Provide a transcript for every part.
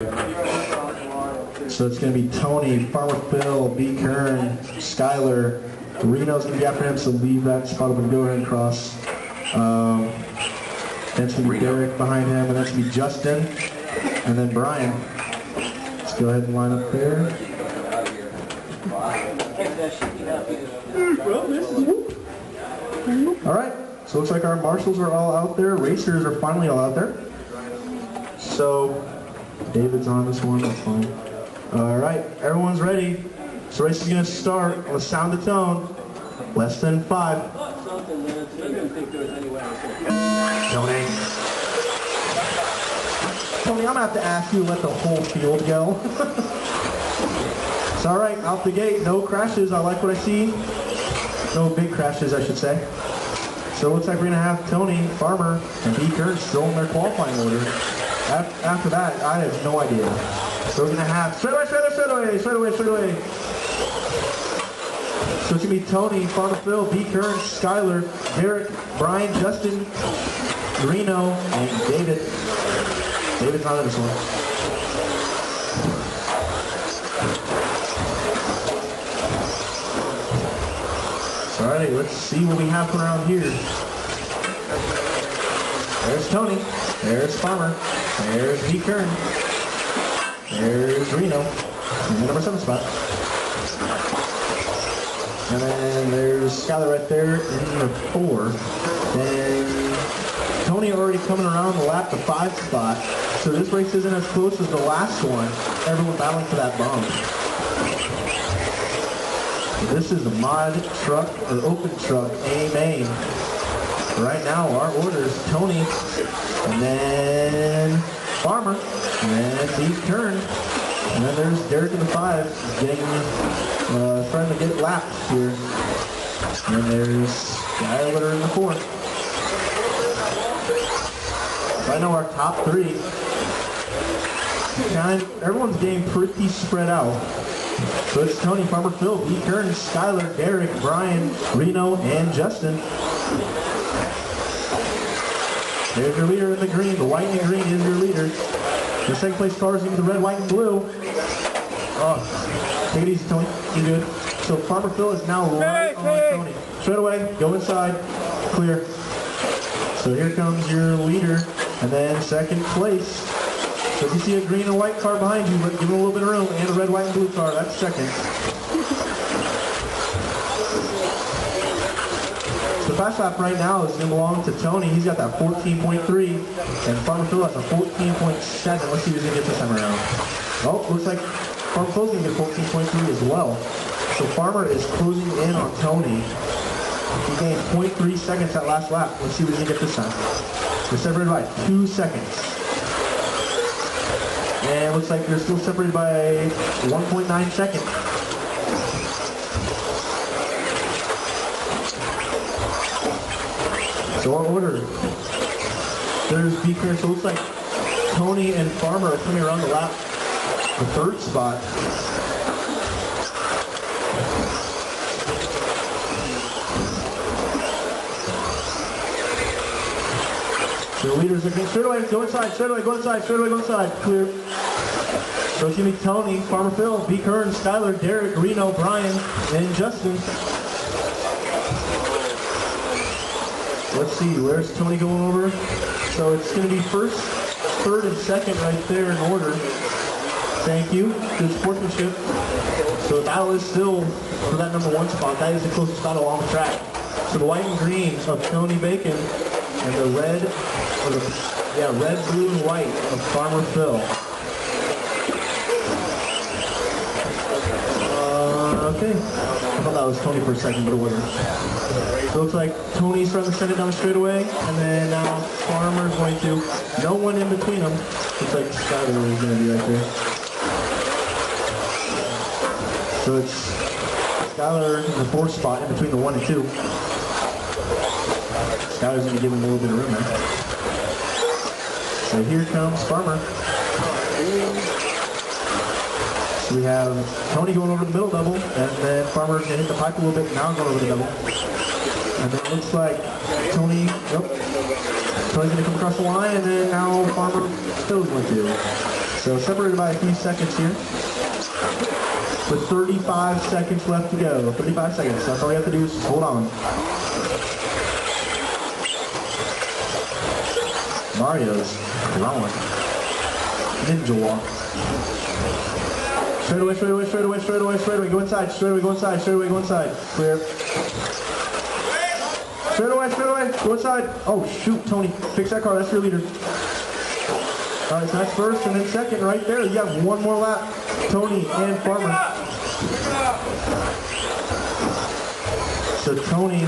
So it's going to be Tony, Farmer Phil, B. Kern, Skyler. Reno's going to be after him, so leave that spot open. Go ahead and cross. Then it's going to be Derek behind him, and that's going to be Justin, and then Brian. Let's go ahead and line up there. All right, so it looks like our marshals are all out there. Racers are finally all out there. So David's on this one, that's fine. All right, everyone's ready. So race is going to start. Let's sound the tone. Less than 5. Tony, I'm going to have to ask you to let the whole field go. It's all right, out the gate, no crashes. I like what I see. No big crashes, I should say. So it looks like we're going to have Tony, Farmer, and B. Kern still in their qualifying order. After that, I have no idea. So we're going to have straight away. So it's going to be Tony, Farmer Phil, B. Kern, Skyler, Derek, Brian, Justin, Reno, and David. David's not in this one. Alrighty, let's see what we have going around here. There's Tony, there's Farmer, there's B. Kern, there's Reno, in the number 7 spot. And then there's Skyler right there in number 4. Then Tony already coming around the lap, the 5 spot. So this race isn't as close as the last one. Everyone battling for that bump. This is the mod truck or open truck A main. Right now our order is Tony, and then Farmer, and then B. Kern, and then there's Derek in the 5, trying to get lapped here. And there's Skyler in the 4. So I know our top 3. Everyone's getting pretty spread out. So it's Tony, Farmer Phil, B. Kern, Skyler, Derek, Brian, Reno, and Justin. There's your leader in the green. The white and green is your leader. The second place car is in the red, white, and blue. Oh, take it easy, Tony. You're good. So Farmer Phil is now right on Tony. Straight away, go inside, clear. So here comes your leader, and then second place. So if you see a green and white car behind you, but give it a little bit of room, and a red, white, and blue car, that's second. The fast lap right now is going to belong to Tony. He's got that 14.3, and Farmer Phil has a 14.7. Let's see who's going to get this time around. Oh, looks like Farmer Phil's going to get 14.3 as well. So Farmer is closing in on Tony. He gained 0.3 seconds that last lap. Let's see what he's going to get this time. They're separated by 2 seconds. And it looks like they're still separated by 1.9 seconds. So our order. There's B. Kern. So it looks like Tony and Farmer are coming around the lap, the 3rd spot. So the leaders are going straight away, go inside, straight away, go inside, straight away, go inside, clear. So it's going to be Tony, Farmer Phil, B. Kern, Skyler, Derek, Reno, Brian, and Justin. Let's see, where's Tony going over? So it's going to be 1st, 3rd, and 2nd right there in order. Thank you, good sportsmanship. So the battle is still for that number 1 spot. That is the closest spot along the track. So the white and green of Tony Bacon, and the red, red, blue, and white of Farmer Phil. Okay. I thought that was Tony for a second, but it wasn't. So it looks like Tony's trying to send it down straight away, and then now Farmer's going to. No one in between them. Looks like Skyler is going to be right there. So it's Skyler in the 4th spot in between the 1 and 2. Skyler's going to give him a little bit of room there. So here comes Farmer. So we have Tony going over the middle double, and then Farmer's going to hit the pipe a little bit, now going over the double. And then it looks like Tony, Tony's going to come across the line, and then now Farmer Phil's going to. So So separated by a few seconds here. With 35 seconds left to go. 35 seconds. That's all you have to do is hold on. Mario's rolling. Ninja walk. Straight away, straight away, straight away, straight away, straight away. Go inside, straight away, go inside, straight away, go inside. Clear. Straight away, go inside. Oh shoot, Tony, fix that car, that's your leader. All right, so that's first and then second right there. You have one more lap, Tony and Farmer. So Tony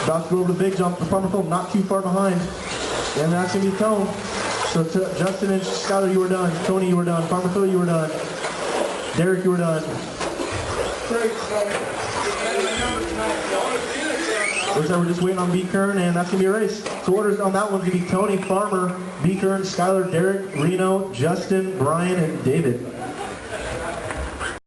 about to go over the big jump. The Farmer Phil not too far behind. And that's going to be Tone. So Justin and Skylar, you were done. Tony, you were done. Farmer Phil, you were done. Derek, you were done. Looks like we're just waiting on B. Kern, and that's going to be a race. So orders on that one's going to be Tony, Farmer, B. Kern, Skylar, Derek, Reno, Justin, Brian, and David.